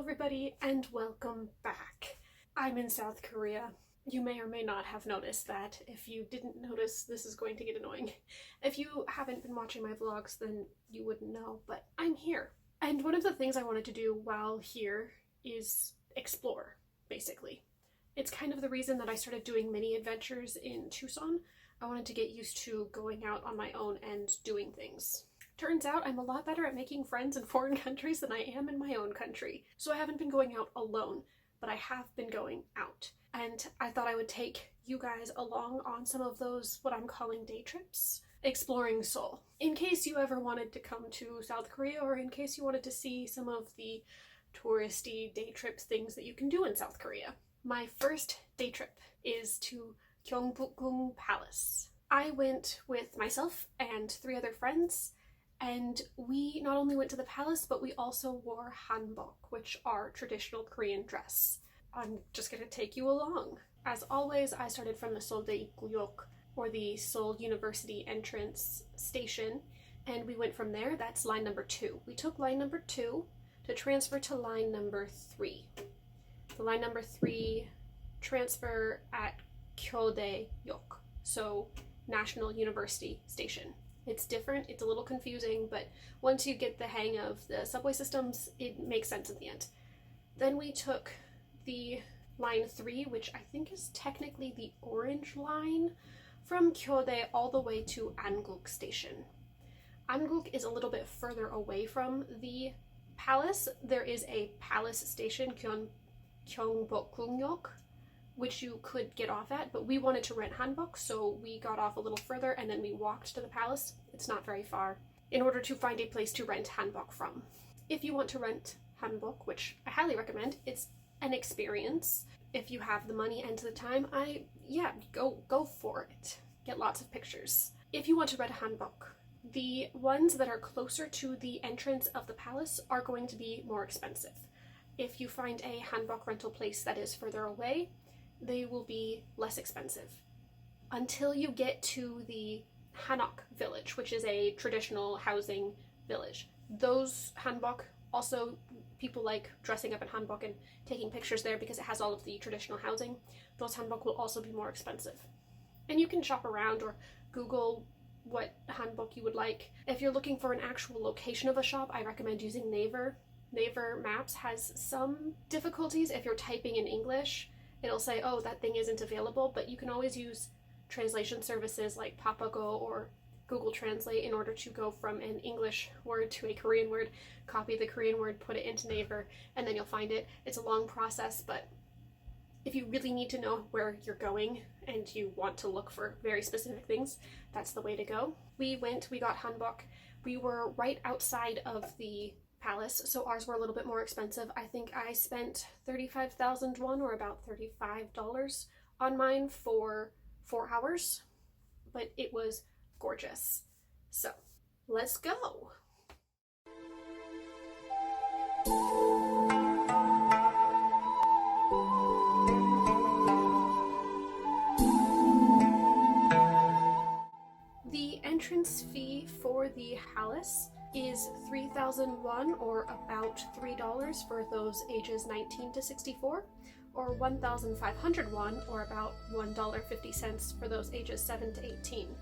everybody, and welcome back. I'm in South Korea. You may or may not have noticed that. If you didn't notice, this is going to get annoying. If you haven't been watching my vlogs, then you wouldn't know, but I'm here. And one of the things I wanted to do while here is explore, basically. It's kind of the reason that I started doing mini adventures in Tucson. I wanted to get used to going out on my own and doing things. Turns out I'm a lot better at making friends in foreign countries than I am in my own country. So I haven't been going out alone, but I have been going out. And I thought I would take you guys along on some of those, what I'm calling day trips, exploring Seoul. In case you ever wanted to come to South Korea, or in case you wanted to see some of the touristy day trips things that you can do in South Korea. My first day trip is to Gyeongbokgung Palace. I went with myself and 3 other friends, and we not only went to the palace, but we also wore hanbok, which are traditional Korean dress. I'm just gonna take you along. As always, I started from the Seoul Gyeongbokgung, or the Seoul University entrance station, and we went from there. That's line number 2. We took line number 2 to transfer to line number 3. The line number 3 transfer at Gyeongbokgung, so National University Station. It's different, it's a little confusing, but once you get the hang of the subway systems, it makes sense in the end. Then we took the line 3, which I think is technically the orange line, from Gyeongdae all the way to Anguk Station. Anguk is a little bit further away from the palace. There is a palace station, Gyeongbokgung, which you could get off at, but we wanted to rent hanbok, so we got off a little further and then we walked to the palace. It's not very far, in order to find a place to rent hanbok from. If you want to rent hanbok, which I highly recommend, it's an experience. If you have the money and the time, go for it. Get lots of pictures. If you want to rent a hanbok, the ones that are closer to the entrance of the palace are going to be more expensive. If you find a hanbok rental place that is further away, they will be less expensive. Until you get to the Hanok village, which is a traditional housing village. Those hanbok, also people like dressing up in hanbok and taking pictures there because it has all of the traditional housing. Those hanbok will also be more expensive. And you can shop around or Google what hanbok you would like. If you're looking for an actual location of a shop, I recommend using Naver. Naver Maps has some difficulties if you're typing in English. It'll say, oh, that thing isn't available, but you can always use translation services like Papago or Google Translate in order to go from an English word to a Korean word, copy the Korean word, put it into Naver, and then you'll find it. It's a long process, but if you really need to know where you're going and you want to look for very specific things, that's the way to go. We got hanbok. We were right outside of the palace, so ours were a little bit more expensive. I think I spent 35,000 won, or about $35 on mine for 4 hours, but it was gorgeous. So let's go. The entrance fee for the palace is 3,000 won, or about $3 for those ages 19 to 64, or 1,500 won, or about $1.50 for those ages 7 to 18.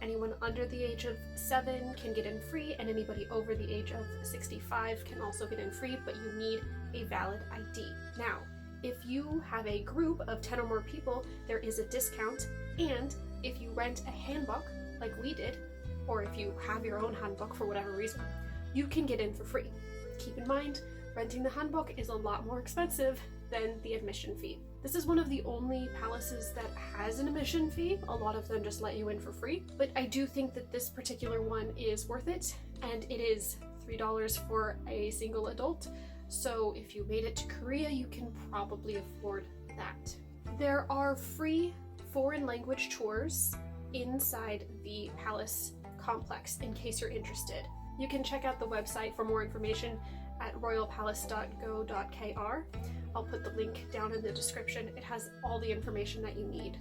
Anyone under the age of 7 can get in free, and anybody over the age of 65 can also get in free, but you need a valid ID. Now, if you have a group of 10 or more people, there is a discount, and if you rent a hanbok, like we did, or if you have your own hanbok for whatever reason, you can get in for free. Keep in mind, renting the hanbok is a lot more expensive than the admission fee. This is one of the only palaces that has an admission fee. A lot of them just let you in for free, but I do think that this particular one is worth it, and it is $3 for a single adult, so if you made it to Korea, you can probably afford that. There are free foreign language tours inside the palace complex in case you're interested. You can check out the website for more information at royalpalace.go.kr. I'll put the link down in the description. It has all the information that you need.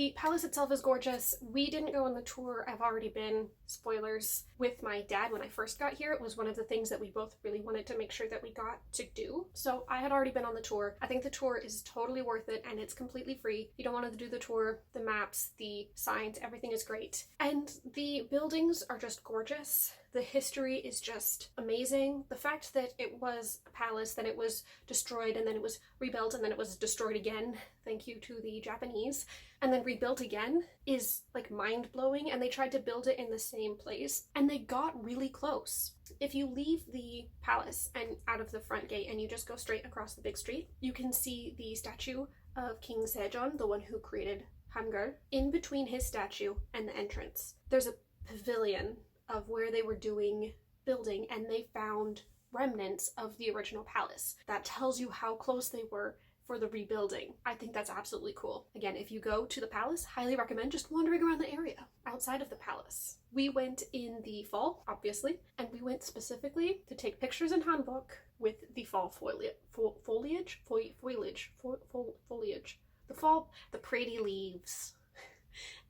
The palace itself is gorgeous. We didn't go on the tour. I've already been, spoilers, with my dad when I first got here. It was one of the things that we both really wanted to make sure that we got to do. So I had already been on the tour. I think the tour is totally worth it, and it's completely free. You don't want to do the tour, the maps, the signs, everything is great. And the buildings are just gorgeous. The history is just amazing. The fact that it was a palace, then it was destroyed, and then it was rebuilt, and then it was destroyed again, thank you to the Japanese, and then rebuilt again is like mind-blowing. And they tried to build it in the same place, and they got really close. If you leave the palace and out of the front gate and you just go straight across the big street, you can see the statue of King Sejong, the one who created Hangul. In between his statue and the entrance, there's a pavilion of where they were building, and they found remnants of the original palace. That tells you how close they were for the rebuilding. I think that's absolutely cool. Again, if you go to the palace, highly recommend just wandering around the area outside of the palace. We went in the fall, obviously, and we went specifically to take pictures in Hanbok with the fall foliage, the pretty leaves.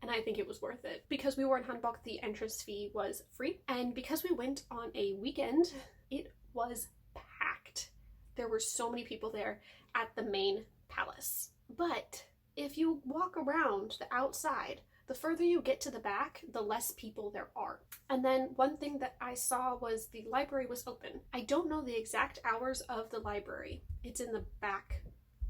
And I think it was worth it. Because we were in Hanbok, the entrance fee was free. And because we went on a weekend, it was packed. There were so many people there at the main palace. But if you walk around the outside, the further you get to the back, the less people there are. And then one thing that I saw was the library was open. I don't know the exact hours of the library. It's in the back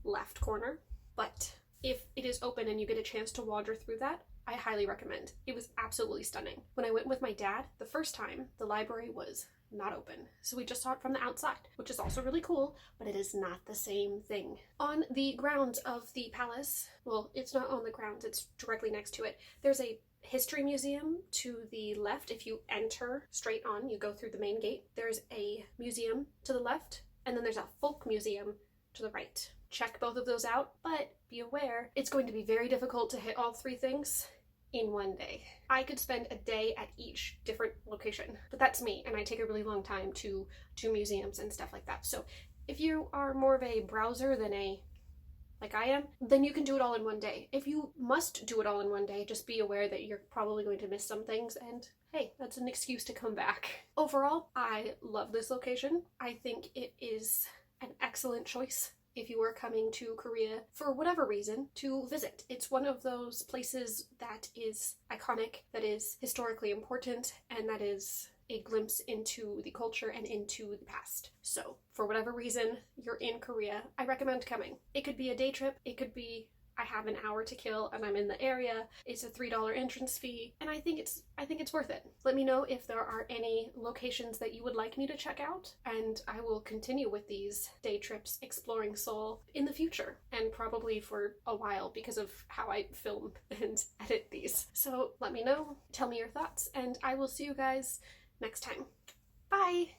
left corner. But if it is open and you get a chance to wander through that, I highly recommend. It was absolutely stunning. When I went with my dad the first time, the library was not open. So we just saw it from the outside, which is also really cool, but it is not the same thing. On the grounds of the palace, well, it's not on the grounds, it's directly next to it, there's a history museum to the left. If you enter straight on, you go through the main gate, there's a museum to the left, and then there's a folk museum to the right. Check both of those out, but be aware it's going to be very difficult to hit all three things in one day. I could spend a day at each different location, but that's me, and I take a really long time to museums and stuff like that. So if you are more of a browser than like I am, then you can do it all in one day. If you must do it all in one day, just be aware that you're probably going to miss some things, and hey, that's an excuse to come back. Overall, I love this location. I think it is an excellent choice if you are coming to Korea for whatever reason to visit. It's one of those places that is iconic, that is historically important, and that is a glimpse into the culture and into the past. So for whatever reason you're in Korea, I recommend coming. It could be a day trip, it could be I have an hour to kill and I'm in the area. It's a $3 entrance fee, and I think it's worth it. Let me know if there are any locations that you would like me to check out, and I will continue with these day trips exploring Seoul in the future, and probably for a while because of how I film and edit these. So let me know, tell me your thoughts, and I will see you guys next time. Bye!